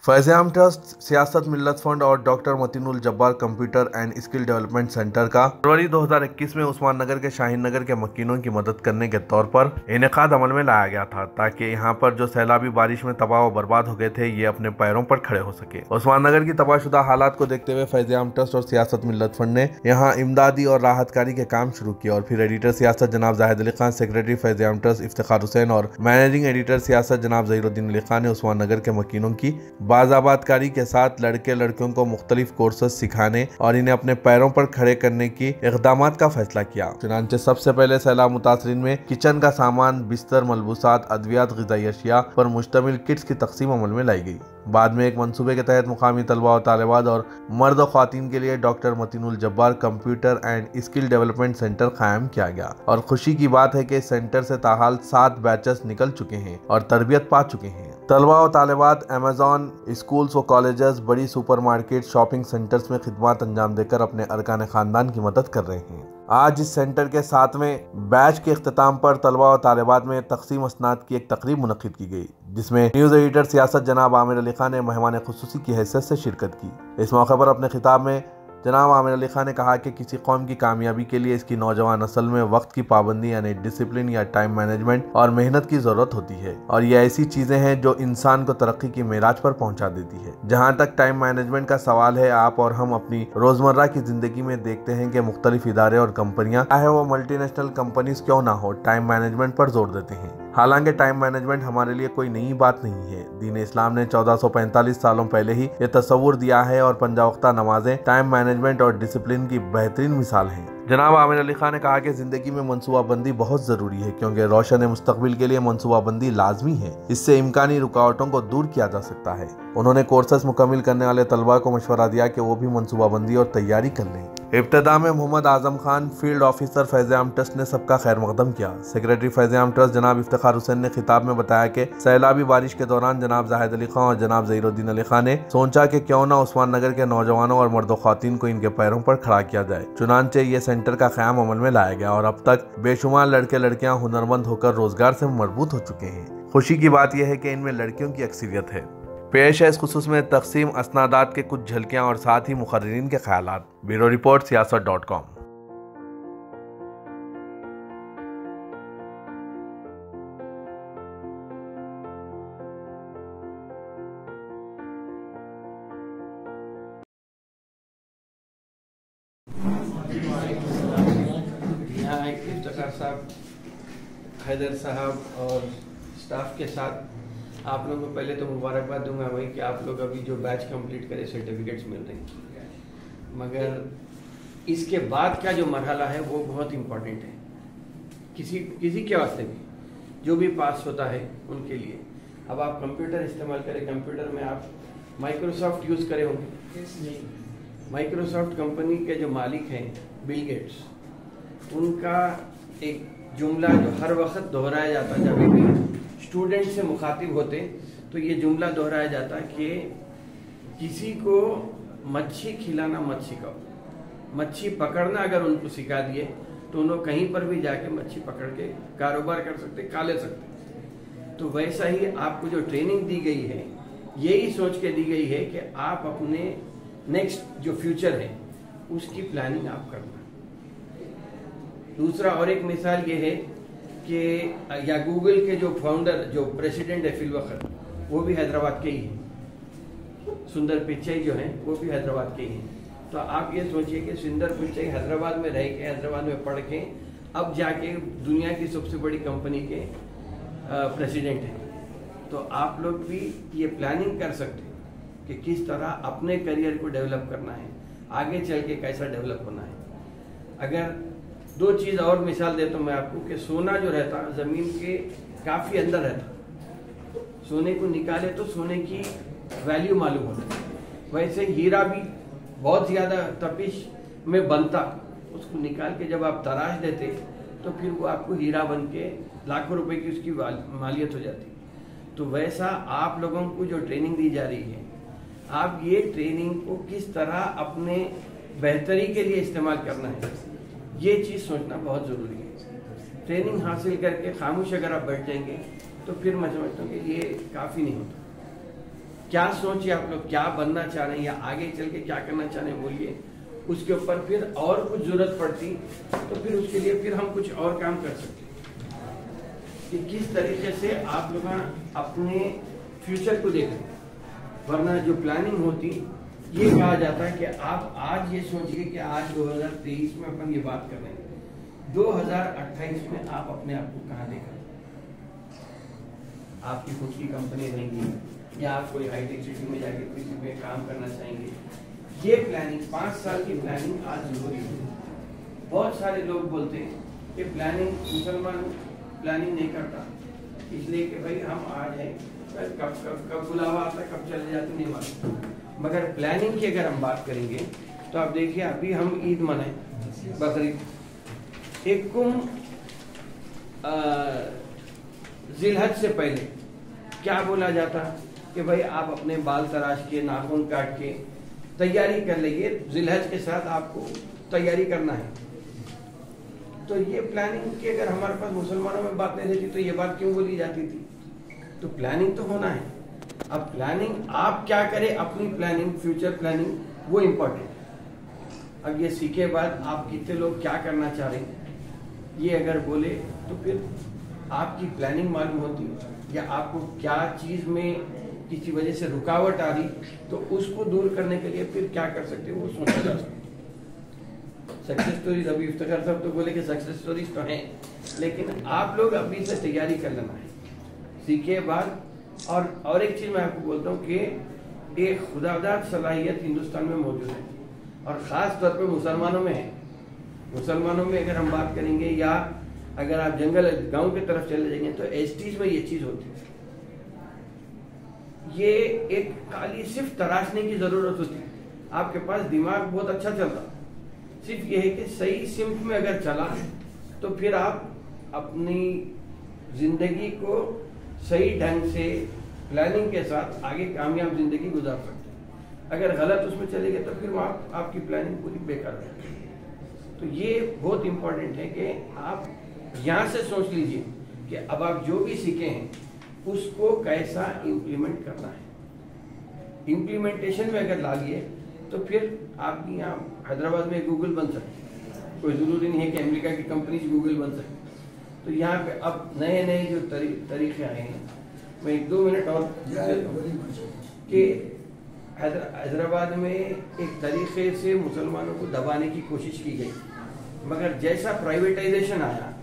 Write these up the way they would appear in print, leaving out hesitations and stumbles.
फैज़-ए-आम trust, सियासत Millat fund और doctor Matinul Jabbar computer and skill development centre का फरवरी 2021 में उस्मान नगर के शाहीन नगर के मकीनों की मदद करने के तौर पर इनेकाद अमल में लाया गया था, ताकि यहाँ पर जो सैलाबी बारिश में तबाह व बर्बाद हो गए थे, ये अपने पैरों पर खड़े हो सके। उस्मान नगर की तबाहशुदा हालात को देखते हुए फैज़-ए-आम ट्रस्ट और सियासत मिल्लत फंड ने यहाँ इमदादी और राहतकारी के काम शुरू किए और फिर एडिटर सियासत जनाब जाहिद अली खान, सेक्रेटरी फैज़-ए-आम ट्रस्ट इफ्तिखार हुसैन और मैनेजिंग एडिटर सियासत जनाब ज़हीरुद्दीन अली खान ने उस्मान नगर के मकीनों की बाज़ाबातकारी के साथ लड़के लड़कियों को मुख्तलिफ कोर्सेज सिखाने और इन्हें अपने पैरों पर खड़े करने की इक़दामात का फैसला किया। चुनांचे सबसे पहले सैलाब मुतासरीन में किचन का सामान, बिस्तर, मलबूसात, अद्वियात, ग़िज़ाई अशिया पर मुश्तमिल किट्स की तकसीम अमल में लाई गई। बाद में एक मंसूबे के तहत मुकामी तलबा और तालिबात और मर्द और ख़वातीन के लिए doctor Matinul Jabbar computer and skill development centre कायम किया गया और खुशी की बात है कि इस सेंटर से ताहाल 7 बैचेस निकल चुके हैं और तरबियत पा चुके हैं। तलबा और तालिबात अमेज़ॉन, स्कूल्स व कॉलेजेस, बड़ी सुपरमार्केट, शॉपिंग सेंटर्स में खिदमत अंजाम देकर अपने अरकान ख़ानदान की मदद कर रहे हैं। आज इस सेंटर के 7वें बैच के इख्तिताम पर तलबा और तालिबात में तकसीम असनाद की एक तकरीब मुनक्किद की गई, जिसमें न्यूज़ एडिटर सियासत जनाब आमिर अली खान ने मेहमान खुसूसी की हैसियत से शिरकत की। इस मौके पर अपने खिताब में जनाब आमिर अली खान ने कहा कि किसी कौम की कामयाबी के लिए इसकी नौजवान नस्ल में वक्त की पाबंदी यानी डिसिप्लिन या टाइम मैनेजमेंट और मेहनत की ज़रूरत होती है और ये ऐसी चीज़ें हैं जो इंसान को तरक्की की मेराज पर पहुंचा देती है। जहां तक टाइम मैनेजमेंट का सवाल है, आप और हम अपनी रोज़मर्रा की ज़िंदगी में देखते हैं कि मुख्तलिफ इदारे और कंपनियां, चाहे वो मल्टीनेशनल कंपनीज क्यों ना हो, टाइम मैनेजमेंट पर जोर देते हैं। हालांकि टाइम मैनेजमेंट हमारे लिए कोई नई बात नहीं है। दीन इस्लाम ने 1445 सालों पहले ही ये तस्वुर दिया है और पंजावख्ता नमाजें टाइम मैनेजमेंट और डिसिप्लिन की बेहतरीन मिसाल हैं। जनाब आमिर अली खान ने कहा कि जिंदगी में मनसूबाबंदी बहुत ज़रूरी है, क्योंकि रोशन मुस्तकबिल के लिए मनसूबाबंदी लाजमी है। इससे इम्कानी रुकावटों को दूर किया जा सकता है। उन्होंने कोर्सेस मुकम्मिल करने वाले तलबा को मशवरा दिया कि वो भी मनसूबाबंदी और तैयारी कर लें। इब्तदा में Mohammad Azam Khan, field officer फैज़-ए-आम trust ने सबका खैर मकदम किया। सेक्रेटरी फैज़-ए-आम ट्रस्ट जनाब इफ्तिखार हुसैन ने खिताब में बताया कि सैलाबी बारिश के दौरान जनाब जाहिद अली खान और जनाब ज़हीरुद्दीन अली खान ने सोचा कि क्यों ना उस्मान नगर के नौजवानों और मर्द ख़वातीन को इनके पैरों पर खड़ा किया जाए। चुनांचे ये सेंटर का क़याम अमल में लाया गया और अब तक बेशुमार लड़के लड़कियां हुनरमंद होकर रोजगार से मरबूत हो चुके हैं। खुशी की बात यह है कि इनमें लड़कियों की अक्सरियत है। पेश है इस खुसूस में तकसीम असनादात के कुछ झलकियां और साथ ही मुखर्रिरीन के ख्यालात। ब्यूरो रिपोर्ट सियासत.com। यहाँ इफ्तिखार साहब, हैदर साहब और स्टाफ के साथ आप लोगों को पहले तो मुबारकबाद दूंगा भाई कि आप लोग अभी जो बैच कंप्लीट करे सर्टिफिकेट्स मिल रहे हैं, मगर इसके बाद का जो मरहला है वो बहुत इम्पोर्टेंट है किसी के वास्ते भी, जो भी पास होता है उनके लिए। अब आप कंप्यूटर इस्तेमाल करें, कंप्यूटर में आप माइक्रोसॉफ्ट यूज़ करे होंगे। माइक्रोसॉफ्ट कंपनी के जो मालिक हैं बिल गेट्स, उनका एक जुमला जो हर वक्त दोहराया जाता, जब भी स्टूडेंट से मुखातिब होते तो ये जुमला दोहराया जाता कि किसी को मच्छी खिलाना मत सिखाओ, मच्छी पकड़ना अगर उनको सिखा दिए तो उन्होंने कहीं पर भी जाके मच्छी पकड़ के कारोबार कर सकते, खा ले सकते। तो वैसा ही आपको जो ट्रेनिंग दी गई है, यही सोच के दी गई है कि आप अपने नेक्स्ट जो फ्यूचर है उसकी प्लानिंग आप करना। दूसरा और एक मिसाल ये है कि या गूगल के जो फाउंडर, जो प्रेसिडेंट है फिलवक्त, वो भी हैदराबाद के ही हैं। सुंदर पिच्चई जो हैं वो भी हैदराबाद के ही हैं। तो आप ये सोचिए कि सुंदर पिच्चई हैदराबाद में रह के, हैदराबाद में पढ़ के अब जाके दुनिया की सबसे बड़ी कंपनी के प्रेसिडेंट हैं। तो आप लोग भी ये प्लानिंग कर सकते हैं कि किस तरह अपने करियर को डेवलप करना है, आगे चल के कैसा डेवलप होना है। अगर दो चीज़ और मिसाल देता हूँ मैं आपको कि सोना जो रहता ज़मीन के काफ़ी अंदर रहता, सोने को निकाले तो सोने की वैल्यू मालूम होता। वैसे हीरा भी बहुत ज़्यादा तपिश में बनता, उसको निकाल के जब आप तराश देते तो फिर वो आपको हीरा बन के लाखों रुपए की उसकी मालियत हो जाती। तो वैसा आप लोगों को जो ट्रेनिंग दी जा रही है, आप ये ट्रेनिंग को किस तरह अपने बेहतरी के लिए इस्तेमाल करना है, ये चीज़ सोचना बहुत ज़रूरी है। ट्रेनिंग हासिल करके खामोश अगर आप बैठ जाएंगे तो फिर मैं समझता हूँ कि ये काफ़ी नहीं होता। क्या सोचिए आप लोग, क्या बनना चाह रहे हैं या आगे चल के क्या करना चाह रहे हैं बोलिए। उसके ऊपर फिर और कुछ जरूरत पड़ती तो फिर उसके लिए फिर हम कुछ और काम कर सकते कि किस तरीके से आप लोग अपने फ्यूचर को देखें। वरना जो प्लानिंग होती, ये कहा जाता है कि आप आज ये सोचिए कि आज 2023 में अपन ये बात कर रहे हैं, 2028 में आप अपने आप को कहाँ देखें। आपकी खुद की कंपनी रहेंगी या आप कोई हाईटेक सिटी में जाके किसी में काम करना चाहेंगे। ये प्लानिंग, 5 साल की प्लानिंग आज जरूरी है। बहुत सारे लोग बोलते हैं कि प्लानिंग, मुसलमान प्लानिंग नहीं करता इसलिए कि भाई हम आज हैं, कब कब कब बुलावा आता है, कब चले जाते नहीं मालूम। मगर प्लानिंग की अगर हम बात करेंगे तो आप देखिए, अभी हम ईद मनाए, बकरीद, एक जिलहज से पहले क्या बोला जाता कि भाई आप अपने बाल तराश के, नाखून काट के तैयारी कर लीजिए, जिलहज के साथ आपको तैयारी करना है। तो ये प्लानिंग की अगर हमारे पास मुसलमानों में बात नहीं रहती तो ये बात क्यों बोली जाती थी। तो प्लानिंग तो होना है। अब प्लानिंग आप क्या करें, अपनी प्लानिंग, फ्यूचर प्लानिंग, वो इम्पोर्टेंट। अब ये सीखे बाद आप कितने लोग क्या करना चाह रहे हैं, ये अगर बोले तो फिर आपकी प्लानिंग मालूम होती या आपको क्या चीज में किसी वजह से रुकावट आ रही तो उसको दूर करने के लिए फिर क्या कर सकते हो वो सोचा जा सकता है। सक्सेस स्टोरीज, अभी इफ्तिखार साहब तो बोले कि सक्सेस स्टोरीज तो हैं, लेकिन आप लोग अभी से तैयारी कर लेना है, सीखे बाद। और एक चीज मैं आपको बोलता हूँ कि एक खुदादार सलाहियत हिंदुस्तान में मौजूद है और खास तौर पे मुसलमानों में है। मुसलमानों में अगर हम बात करेंगे या अगर आप जंगल गांव की तरफ चले जाएंगे तो एसटीज में ये चीज होती है। ये एक खाली सिर्फ तराशने की जरूरत होती है। आपके पास दिमाग बहुत अच्छा चलता, सिर्फ ये है कि सही सिम्त में अगर चला तो फिर आप अपनी जिंदगी को सही ढंग से प्लानिंग के साथ आगे कामयाब जिंदगी गुजार सकते हैं। अगर गलत उसमें चले गए तो फिर वहाँ आपकी प्लानिंग पूरी बेकार हो जाती है। तो ये बहुत इंपॉर्टेंट है कि आप यहाँ से सोच लीजिए कि अब आप जो भी सीखे हैं उसको कैसा इम्प्लीमेंट करना है। इम्प्लीमेंटेशन में अगर ला लिए तो फिर आप यहाँ हैदराबाद में गूगल बन सकते हैं। कोई जरूरी नहीं है कि अमेरिका की कंपनीज गूगल बन सकती। तो यहाँ पे अब नए नए जो तरीके आए हैं, मैं 1-2 मिनट और कि हैदराबाद में एक तरीके से मुसलमानों को दबाने की कोशिश की गई, मगर जैसा प्राइवेटाइजेशन आया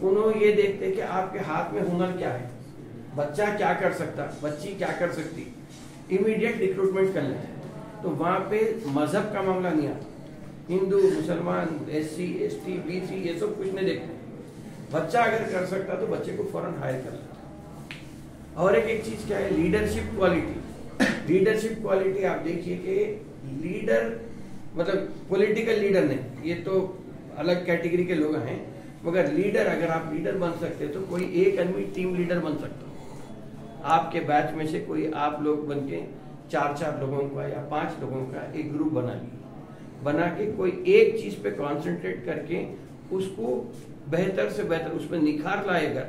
उन्होंने ये देखते कि आपके हाथ में हुनर क्या है, बच्चा क्या कर सकता, बच्ची क्या कर सकती, इमीडिएट रिक्रूटमेंट कर लेते हैं। तो वहाँ पे मजहब का मामला नहीं आता, हिंदू, मुसलमान, SC, ST, BC ये सब कुछ नहीं देखते। बच्चा अगर कर सकता तो बच्चे को फौरन हायर कर लेता। और एक चीज क्या है, लीडरशिप क्वालिटी। लीडरशिप क्वालिटी आप देखिए कि लीडर मतलब पॉलिटिकल लीडर नहीं, ये तो अलग कैटेगरी के लोग हैं, मगर लीडर, अगर आप लीडर बन सकते तो कोई एक आदमी टीम लीडर बन सकता। आपके बैच में से कोई आप लोग बन के 4-4 लोगों का या 5 लोगों का एक ग्रुप बना लिए, बना के कोई एक चीज पे कॉन्सेंट्रेट करके उसको बेहतर से बेहतर उसमें निखार लाएगा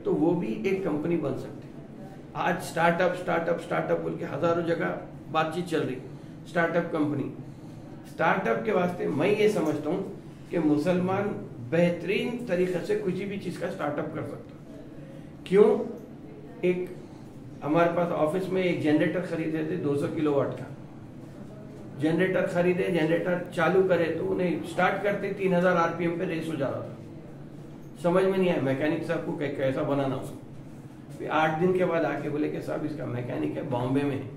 तो वो भी एक कंपनी बन सकती है। आज स्टार्टअप बोल के हजारों जगह बातचीत चल रही, स्टार्टअप कंपनी। स्टार्टअप के वास्ते मैं ये समझता हूँ कि मुसलमान बेहतरीन तरीके से किसी भी चीज का स्टार्टअप कर सकता। क्यों? एक हमारे पास ऑफिस में एक जनरेटर खरीदे थे 200 किलोवाट का जनरेटर खरीदे, जनरेटर चालू करे तो उन्हें स्टार्ट करते 3000 RPM पे रेस हो जा रहा था। समझ में नहीं आया मैकेनिक साहब को कैसा बनाना उसको। फिर 8 दिन के बाद आके बोले कि साहब इसका मैकेनिक है बॉम्बे में,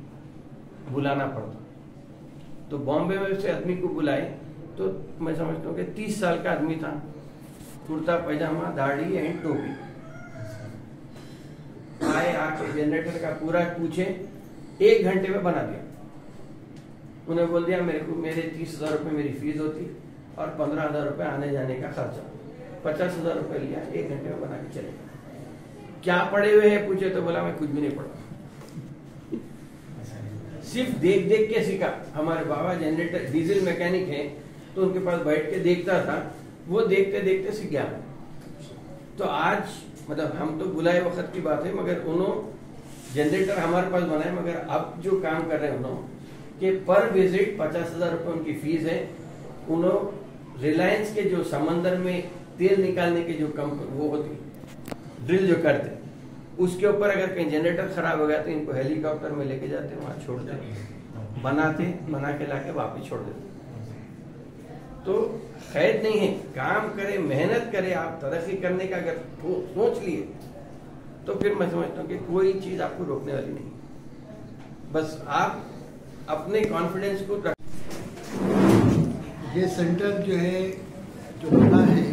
बुलाना पड़ता। तो बॉम्बे में से आदमी को बुलाए तो मैं समझता हूँ कि 30 साल का आदमी था, कुर्ता पैजामा, दाढ़ी एंड टोपी। आए, आके जनरेटर का पूरा पूछे, 1 घंटे में बना दिया। उन्हें बोल दिया मेरे 30,000 रुपये मेरी फीस होती और 15,000 रुपये आने जाने का खर्चा, 50,000 रुपये लिया, 1 घंटे में बना के चले गए। क्या पढ़े हुए हैं पूछे तो बोला मैं कुछ भी नहीं पढ़ा, सिर्फ देख देख के सीखा। हमारे बाबा जनरेटर डीजल मैकेनिक है तो उनके पास बैठ के देखता था, वो देखते देखते सीख गया। तो आज मतलब हम तो बुलाए वक्त की बात है, मगर उन्होंने जनरेटर हमारे पास बनाए, मगर अब जो काम कर रहे हैं उन्होंने कि पर विजिट 50,000 रुपये उनकी फीस है। उन्होंने रिलायंस के जो समंदर में तेल निकालने के जो वो होती ड्रिल जो करते, उसके ऊपर अगर कहीं जनरेटर खराब हो गया तो इनको हेलीकॉप्टर में लेके जाते, वहां छोड़ते, बना के लाके वापस छोड़ देते। तो खैर नहीं है, काम करे, मेहनत करे, आप तरक्की करने का अगर सोच लिए तो फिर मैं समझता हूँ कि कोई चीज आपको रोकने वाली नहीं। बस आप अपने कॉन्फिडेंस को ये सेंटर जो है जो बना है,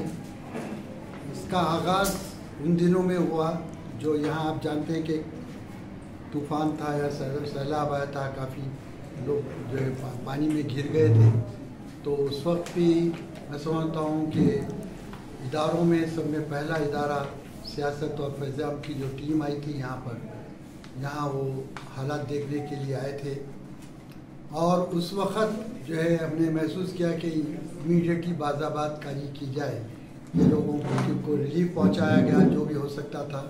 इसका आगाज़ उन दिनों में हुआ जो यहाँ आप जानते हैं कि तूफ़ान था या सैलाब आया था, काफ़ी लोग जो है पानी में घिर गए थे। तो उस वक्त भी मैं समझता हूँ कि इदारों में सब में पहला इदारा सियासत और फैज़ाब की जो टीम आई थी यहाँ वो हालात देखने के लिए आए थे। और उस वक़्त जो है हमने महसूस किया कि इमीडिएटली बाज़ाबात कारी की जाए, ये लोगों को रिलीफ पहुंचाया गया जो भी हो सकता था।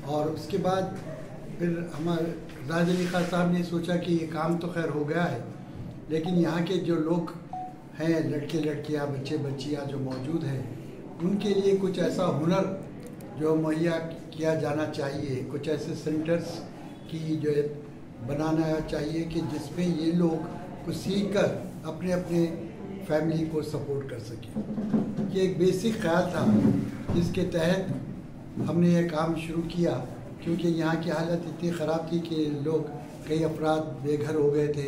और उसके बाद फिर हमारे राज अली खान साहब ने सोचा कि ये काम तो खैर हो गया है, लेकिन यहाँ के जो लोग हैं, लड़के लड़कियाँ, बच्चे बच्चियाँ जो मौजूद हैं, उनके लिए कुछ ऐसा हुनर जो मुहैया किया जाना चाहिए, कुछ ऐसे सेंटर्स की जो है बनाना चाहिए कि जिसमें ये लोग कुछ सीख कर अपने अपने फैमिली को सपोर्ट कर सकें। ये एक बेसिक ख्याल था जिसके तहत हमने ये काम शुरू किया, क्योंकि यहाँ की हालत इतनी ख़राब थी कि लोग, कई अफराद बेघर हो गए थे,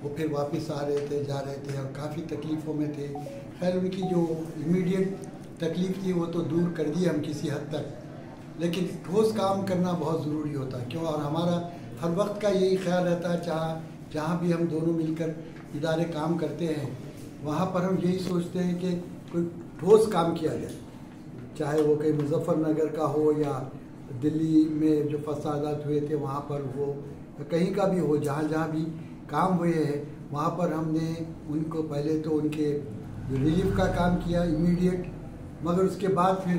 वो फिर वापस आ रहे थे, जा रहे थे और काफ़ी तकलीफ़ों में थे। खैर उनकी जो इमीडिएट तकलीफ़ थी वो तो दूर कर दी हम किसी हद तक, लेकिन ठोस काम करना बहुत ज़रूरी होता है। क्यों? और हमारा हर वक्त का यही ख्याल रहता है, जहाँ भी हम दोनों मिलकर इदारे काम करते हैं, वहाँ पर हम यही सोचते हैं कि कोई ठोस काम किया जाए, चाहे वो कहीं मुजफ्फरनगर का हो या दिल्ली में जो फसादात हुए थे वहाँ पर हो, कहीं का भी हो, जहाँ जहाँ भी काम हुए हैं वहाँ पर हमने उनको पहले तो उनके रिलीफ का काम किया इमीडिएट, मगर उसके बाद फिर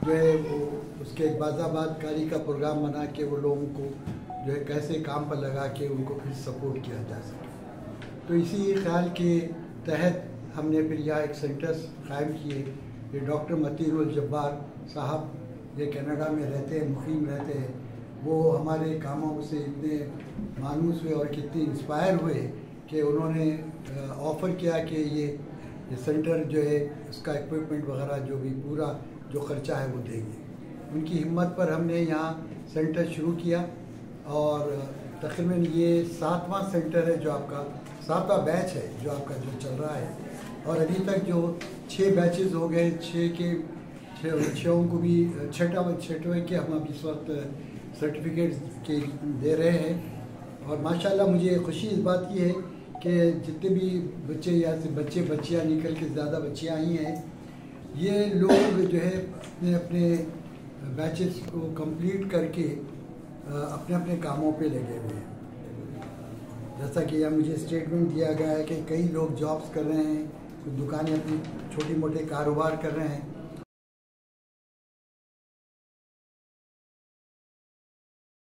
जो है वो उसके एक बाज़ाबात कारी का प्रोग्राम बना के वो लोगों को जो है कैसे काम पर लगा के उनको फिर सपोर्ट किया जा सके। तो इसी ख्याल के तहत हमने फिर यहाँ एक सेंटर्स कायम किए। ये डॉक्टर मतीनुल जब्बार साहब, ये कनाडा में रहते हैं, मुकीम रहते हैं, वो हमारे कामों से इतने मानूस हुए और कितने इंस्पायर हुए कि उन्होंने ऑफ़र किया कि ये सेंटर जो है उसका इक्विपमेंट वगैरह जो भी पूरा जो ख़र्चा है वो देंगे। उनकी हिम्मत पर हमने यहाँ सेंटर शुरू किया और तकरीबन ये 7वां सेंटर है जो आपका 7वां बैच है जो आपका जो चल रहा है। और अभी तक जो 6 बैचेस हो गए, 6 को भी छठवें के हम अभी इस वक्त सर्टिफिकेट के दे रहे हैं। और माशाल्लाह मुझे खुशी इस बात की है कि जितने भी बच्चे यहाँ से बच्चियाँ निकल के ज़्यादा बच्चियाँ आई हैं, ये लोग जो है अपने अपने बैचेस को कंप्लीट करके अपने अपने कामों पे लगे हुए हैं। जैसा कि यहाँ मुझे स्टेटमेंट दिया गया है कि कई लोग जॉब्स कर रहे हैं, कुछ दुकानें अपनी छोटी मोटे कारोबार कर रहे हैं,